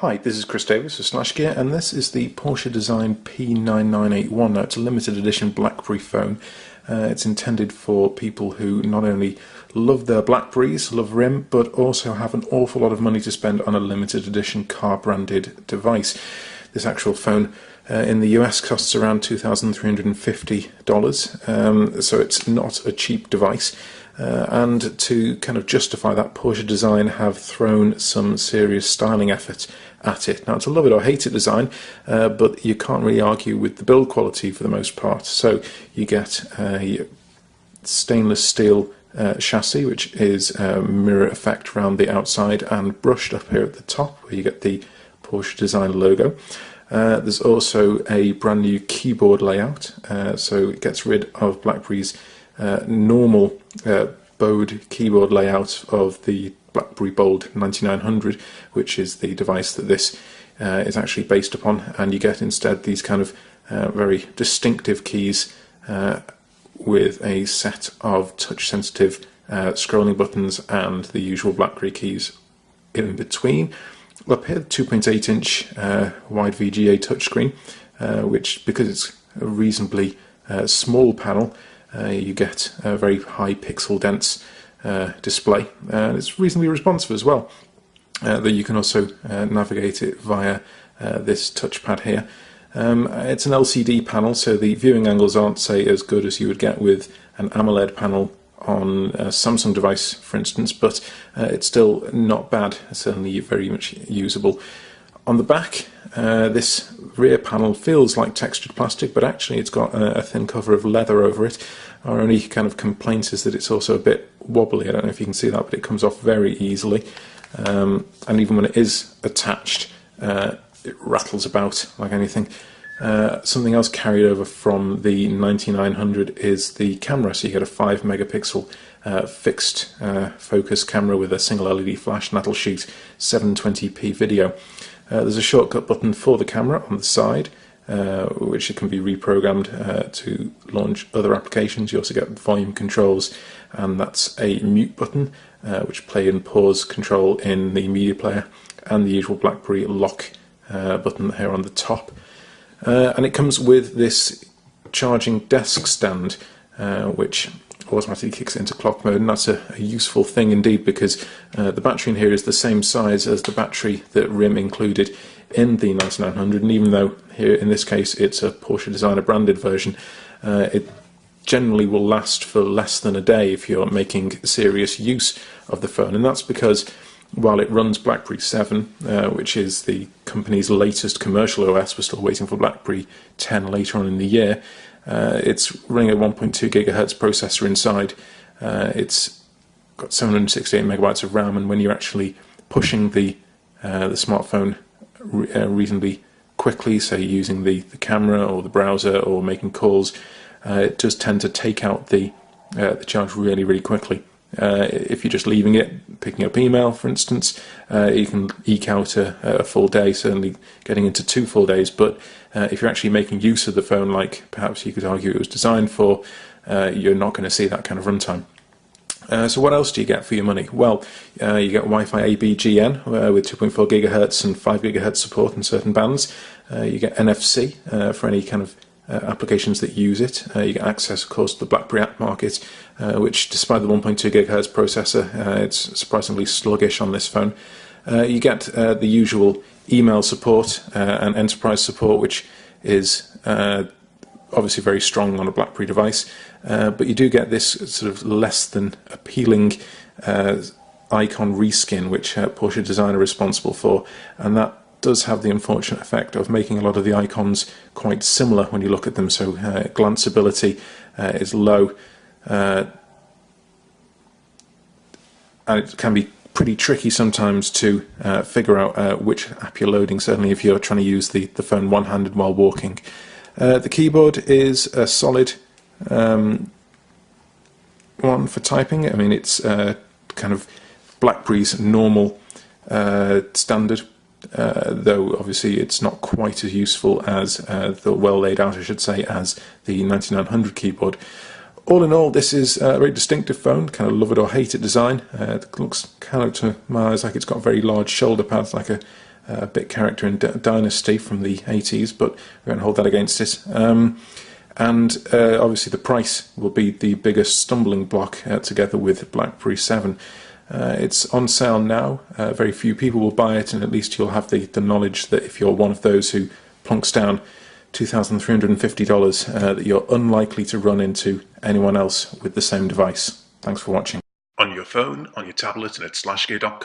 Hi, this is Chris Davis of Slash Gear, and this is the Porsche Design P9981. Now, it's a limited edition BlackBerry phone. It's intended for people who not only love their BlackBerries, love RIM, but also have an awful lot of money to spend on a limited edition car-branded device. This actual phone in the US costs around $2,350, so it's not a cheap device. And to kind of justify that, Porsche Design have thrown some serious styling effort at it. Now, it's a love it or hate it design, but you can't really argue with the build quality for the most part. So you get a stainless steel chassis, which is a mirror effect around the outside and brushed up here at the top, where you get the Porsche Design logo. There's also a brand new keyboard layout, so it gets rid of BlackBerry's normal bowed keyboard layout of the BlackBerry Bold 9900, which is the device that this is actually based upon, and you get instead these kind of very distinctive keys with a set of touch-sensitive scrolling buttons and the usual BlackBerry keys in between. Up here, the 2.8-inch wide VGA touchscreen, which, because it's a reasonably small panel, you get a very high pixel dense display, and it's reasonably responsive as well. Though you can also navigate it via this touchpad here. It's an LCD panel, so the viewing angles aren't, say, as good as you would get with an AMOLED panel on a Samsung device, for instance, but it's still not bad, certainly very much usable. On the back, this rear panel feels like textured plastic, but actually it's got a thin cover of leather over it. Our only kind of complaint is that it's also a bit wobbly. I don't know if you can see that, but it comes off very easily. And even when it is attached, it rattles about like anything. Something else carried over from the 9900 is the camera. So you get a 5 megapixel fixed focus camera with a single LED flash, and that'll shoot 720p video. There's a shortcut button for the camera on the side, which it can be reprogrammed to launch other applications. You also get volume controls, and that's a mute button, which play and pause control in the media player, and the usual BlackBerry lock button here on the top. And it comes with this charging desk stand, which automatically kicks it into clock mode, and that's a useful thing indeed, because the battery in here is the same size as the battery that RIM included in the 9900, and even though here in this case it's a Porsche Designer branded version, it generally will last for less than a day if you're making serious use of the phone. And that's because while it runs BlackBerry 7, which is the company's latest commercial OS, we're still waiting for BlackBerry 10 later on in the year, it's running a 1.2 gigahertz processor inside. It's got 768 megabytes of RAM, and when you're actually pushing the smartphone reasonably quickly, say using the camera or the browser or making calls, it does tend to take out the charge really, really quickly. If you're just leaving it, picking up email, for instance, you can eke out a full day, certainly getting into 2 full days. But if you're actually making use of the phone, like perhaps you could argue it was designed for, you're not going to see that kind of runtime. So what else do you get for your money? Well, you get Wi-Fi ABGN with 2.4 gigahertz and 5 gigahertz support in certain bands. You get NFC for any kind of applications that use it. You get access, of course, to the BlackBerry app market, which, despite the 1.2 gigahertz processor, it's surprisingly sluggish on this phone. You get the usual email support and enterprise support, which is obviously very strong on a BlackBerry device, but you do get this sort of less than appealing icon reskin, which Porsche Design are responsible for, and that does have the unfortunate effect of making a lot of the icons quite similar when you look at them, so glanceability is low, and it can be pretty tricky sometimes to figure out which app you're loading, certainly if you're trying to use the phone one-handed while walking. The keyboard is a solid one for typing. I mean, it's kind of BlackBerry's normal standard, though obviously it's not quite as useful as the well laid out, I should say, as the 9900 keyboard. All in all, this is a very distinctive phone, kind of love it or hate it design. It looks kind of, to my eyes, like it's got very large shoulder pads, like a bit character in Dynasty from the 80s, but we won't hold that against it. Obviously the price will be the biggest stumbling block together with BlackBerry 7. It's on sale now. Very few people will buy it, and at least you'll have the knowledge that if you're one of those who plunks down $2,350, that you're unlikely to run into anyone else with the same device. Thanks for watching. On your phone, on your tablet, and at slashgear.com.